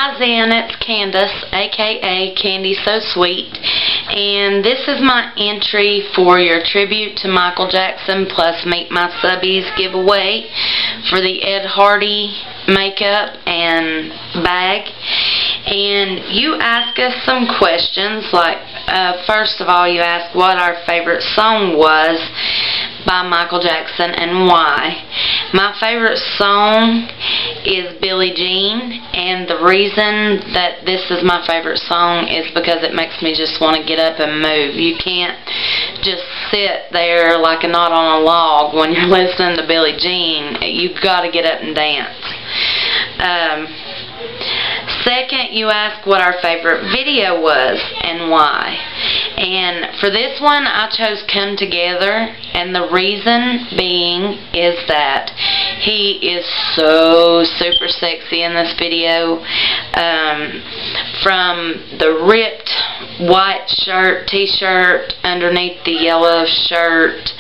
Hi Zen, it's Candace, aka Candy So Sweet, and this is my entry for your tribute to Michael Jackson plus Meet My Subbies giveaway for the Ed Hardy makeup and bag. And you ask us some questions, like first of all you ask what our favorite song was by Michael Jackson and why. My favorite song is Billie Jean, and the reason that this is my favorite song is because it makes me just want to get up and move. You can't just sit there like a knot on a log when you're listening to Billie Jean. You've got to get up and dance. Second, you ask what our favorite video was and why. And for this one, I chose Come Together, and the reason being is that he is so super sexy in this video. From the ripped white shirt, t-shirt underneath the yellow shirt,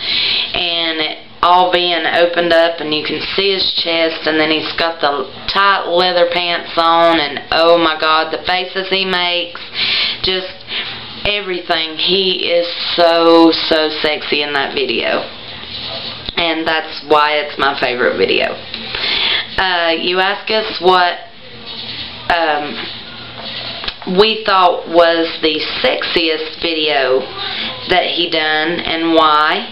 and it all being opened up and you can see his chest, and then he's got the tight leather pants on, and oh my god, the faces he makes, just everything. He is so sexy in that video, and that's why it's my favorite video. You ask us what we thought was the sexiest video that he done and why,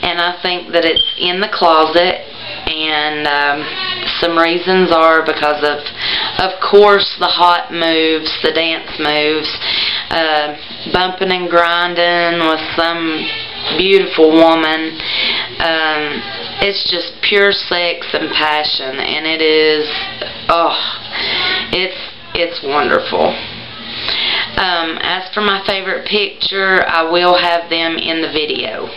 and I think that it's In the Closet, and some reasons are because of course the hot moves, the dance moves, bumping and grinding with some beautiful woman. It's just pure sex and passion, and it is, oh, it's wonderful. As for my favorite picture, I will have them in the video.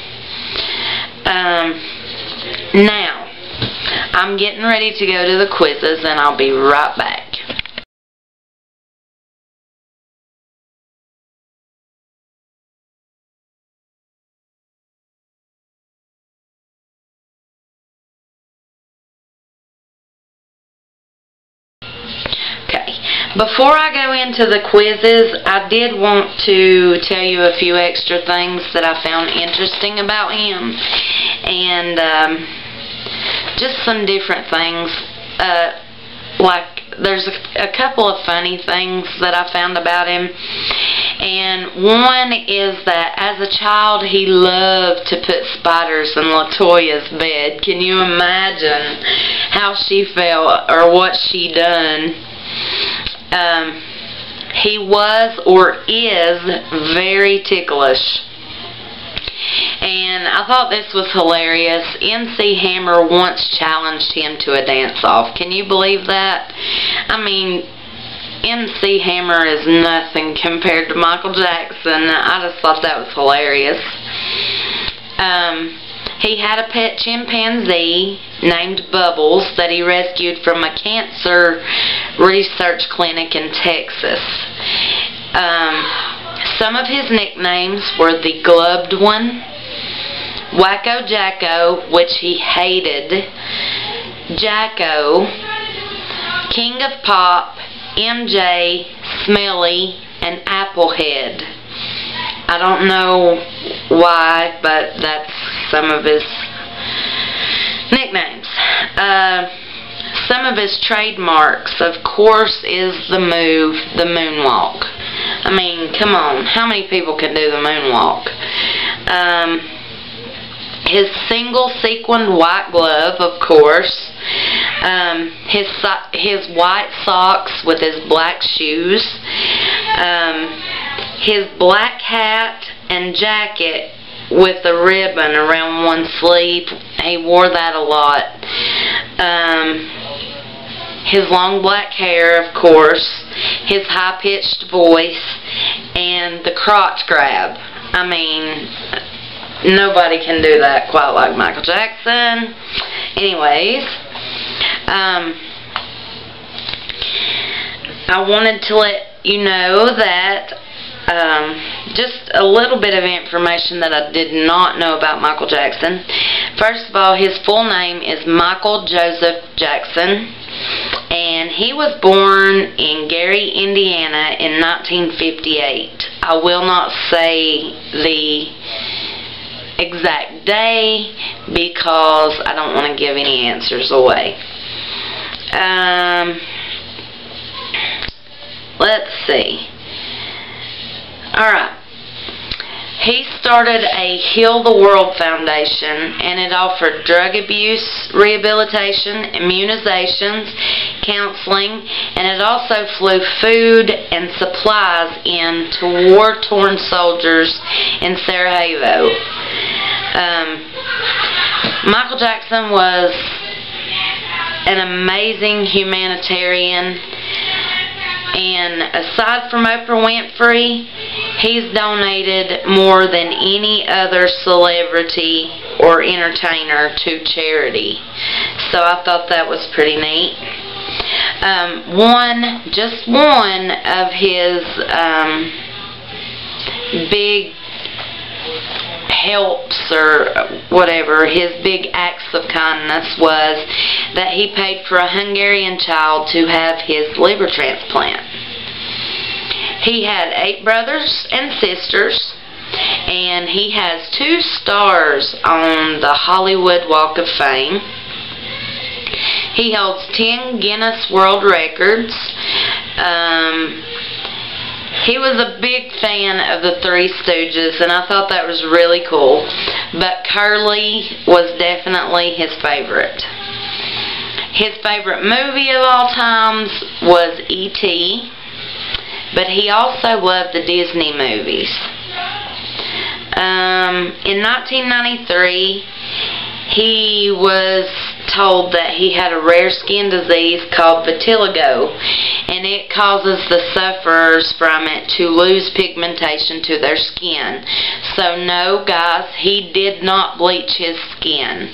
Now, I'm getting ready to go to the quizzes, and I'll be right back. Before I go into the quizzes, I did want to tell you a few extra things that I found interesting about him, and just some different things. Like, there's a couple of funny things that I found about him, and one is that as a child he loved to put spiders in LaToya's bed. Can you imagine how she felt or what she done? He was or is very ticklish, and I thought this was hilarious. MC Hammer once challenged him to a dance-off. Can you believe that? I mean, MC Hammer is nothing compared to Michael Jackson. I just thought that was hilarious. He had a pet chimpanzee named Bubbles that he rescued from a cancer research clinic in Texas. Some of his nicknames were the Gloved One, Wacko Jacko, which he hated, Jacko, King of Pop, MJ, Smelly, and Applehead. I don't know why, but that's some of his nicknames. Some of his trademarks, of course, is the move, the moonwalk. I mean, come on, how many people can do the moonwalk? His single sequined white glove, of course. His white socks with his black shoes. His black hat and jacket with a ribbon around one sleeve. He wore that a lot. His long black hair, of course. His high-pitched voice. And the crotch grab. I mean, nobody can do that quite like Michael Jackson. Anyways, I wanted to let you know that just a little bit of information that I did not know about Michael Jackson. First of all, his full name is Michael Joseph Jackson. and he was born in Gary, Indiana in 1958. I will not say the exact day because I don't want to give any answers away. Let's see. Alright. He started a Heal the World Foundation, and it offered drug abuse rehabilitation, immunizations, counseling, and it also flew food and supplies in to war-torn soldiers in Sarajevo. Michael Jackson was an amazing humanitarian, and aside from Oprah Winfrey, he's donated more than any other celebrity or entertainer to charity. So I thought that was pretty neat. Just one of his big helps or whatever, his big acts of kindness was that he paid for a Hungarian child to have his liver transplant. He had 8 brothers and sisters, and he has 2 stars on the Hollywood Walk of Fame. He holds 10 Guinness World Records. He was a big fan of the Three Stooges, and I thought that was really cool. But Curly was definitely his favorite. His favorite movie of all times was E.T., but he also loved the Disney movies. In 1993, he was told that he had a rare skin disease called vitiligo, and it causes the sufferers from it to lose pigmentation to their skin. So no, guys, he did not bleach his skin.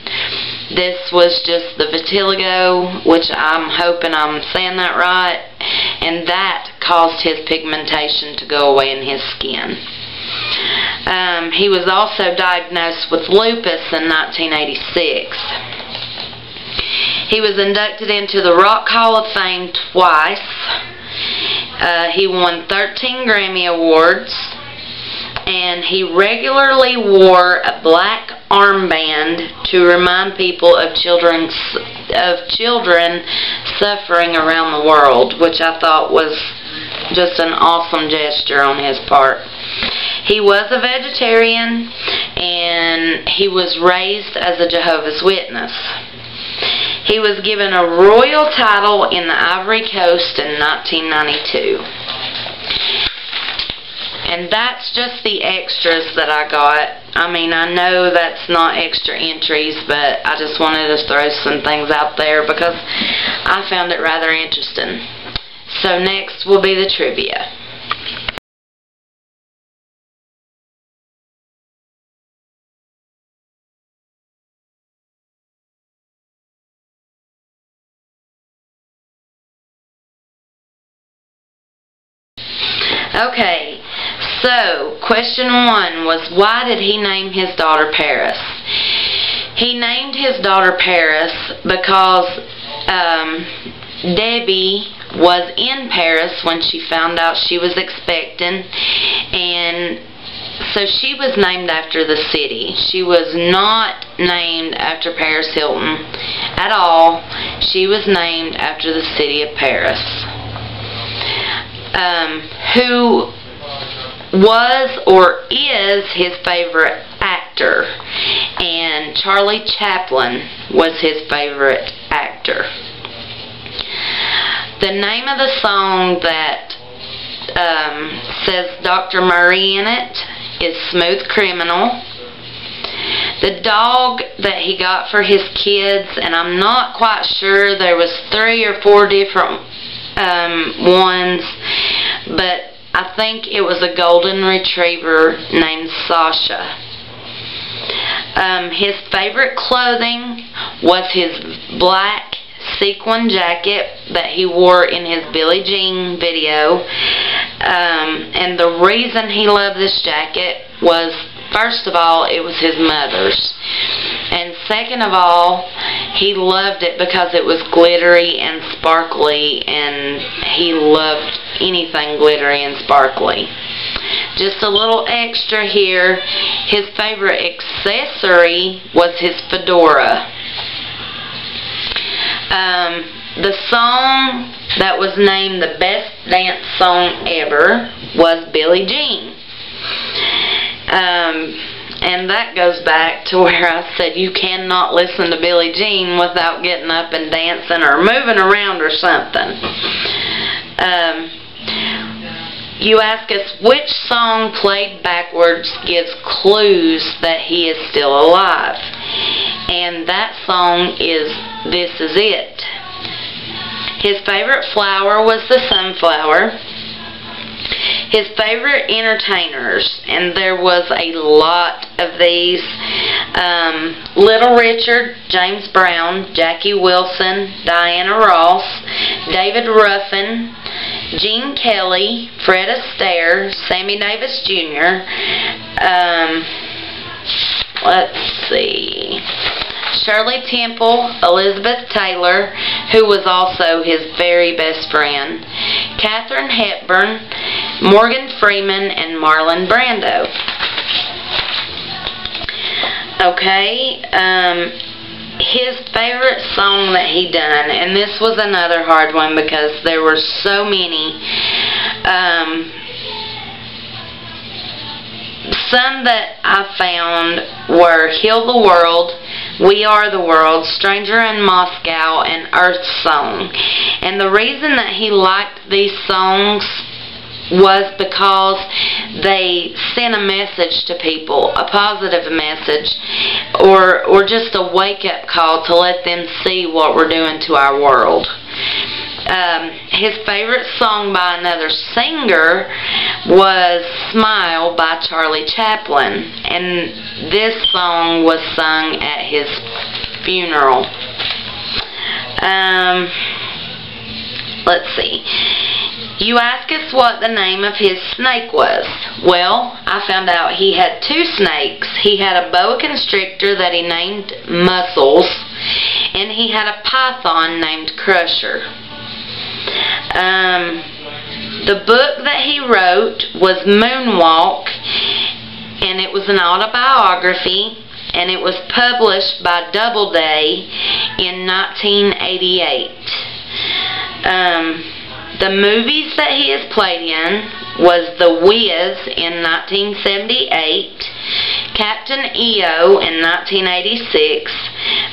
This was just the vitiligo, which I'm hoping I'm saying that right, and that caused his pigmentation to go away in his skin. He was also diagnosed with lupus in 1986. He was inducted into the Rock Hall of Fame twice. He won 13 Grammy Awards, and he regularly wore a black armband to remind people of children suffering around the world, which I thought was just an awesome gesture on his part. He was a vegetarian, and he was raised as a Jehovah's Witness. He was given a royal title in the Ivory Coast in 1992. And that's just the extras that I got. I mean, I know that's not extra entries, but I just wanted to throw some things out there because I found it rather interesting. So next will be the trivia. Okay, so question 1 was, why did he name his daughter Paris? He named his daughter Paris because Debbie was in Paris when she found out she was expecting, and so she was named after the city. She was not named after Paris Hilton at all. She was named after the city of Paris. Who was or is his favorite actor, and Charlie Chaplin was his favorite actor. The name of the song that says Dr. Murray in it is Smooth Criminal. The dog that he got for his kids, and I'm not quite sure, there was 3 or 4 different ones, but I think it was a golden retriever named Sasha. His favorite clothing was his black sequin jacket that he wore in his Billie Jean video, and the reason he loved this jacket was, first of all, it was his mother's, and second of all, he loved it because it was glittery and sparkly, and he loved anything glittery and sparkly. Just a little extra here, his favorite accessory was his fedora. The song that was named the best dance song ever was Billie Jean. And that goes back to where I said you cannot listen to Billie Jean without getting up and dancing or moving around or something. You ask us which song played backwards gives clues that he is still alive. And that song is This Is It. His favorite flower was the sunflower. His favorite entertainers, and there was a lot of these, Little Richard, James Brown, Jackie Wilson, Diana Ross, David Ruffin, Gene Kelly, Fred Astaire, Sammy Davis Jr., let's see, Shirley Temple, Elizabeth Taylor, who was also his very best friend, Katharine Hepburn, Morgan Freeman, and Marlon Brando. Okay, his favorite song that he done, and this was another hard one because there were so many. Some that I found were Heal the World, We Are the World, Stranger in Moscow, and Earth Song. And the reason that he liked these songs was because they sent a message to people, a positive message, or just a wake-up call to let them see what we're doing to our world. His favorite song by another singer was Smile by Charlie Chaplin, and this song was sung at his funeral. Let's see. You ask us what the name of his snake was. Well, I found out he had two snakes. He had a boa constrictor that he named Muscles, and he had a python named Crusher. The book that he wrote was Moonwalk, and it was an autobiography, and it was published by Doubleday in 1988. The movies that he has played in was The Wiz in 1978, Captain EO in 1986,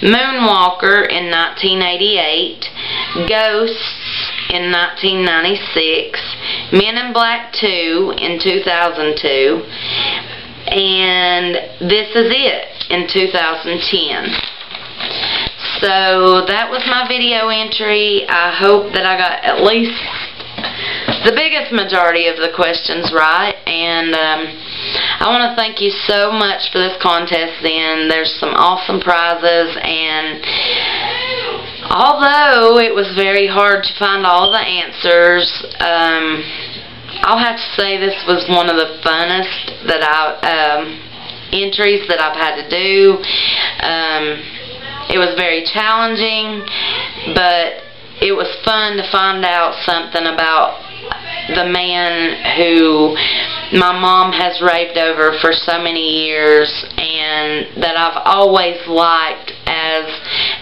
Moonwalker in 1988, Ghosts in 1996, Men in Black 2 in 2002, and This Is It in 2010. So that was my video entry. I hope that I got at least the biggest majority of the questions right, and I want to thank you so much for this contest. Then there's some awesome prizes, and although it was very hard to find all the answers, I'll have to say this was one of the funnest that entries that I've had to do. It was very challenging, but it was fun to find out something about the man who my mom has raved over for so many years, and that I've always liked as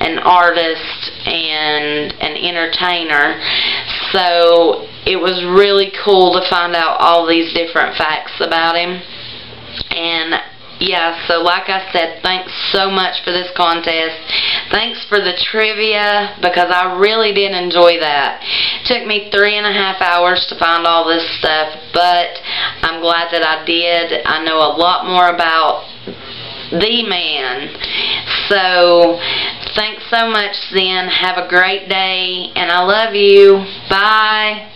an artist and an entertainer. So it was really cool to find out all these different facts about him. And yeah, so like I said, thanks so much for this contest. Thanks for the trivia, because I really did enjoy that. It took me 3.5 hours to find all this stuff, but I'm glad that I did. I know a lot more about the man. So thanks so much, Zen. Have a great day, and I love you. Bye.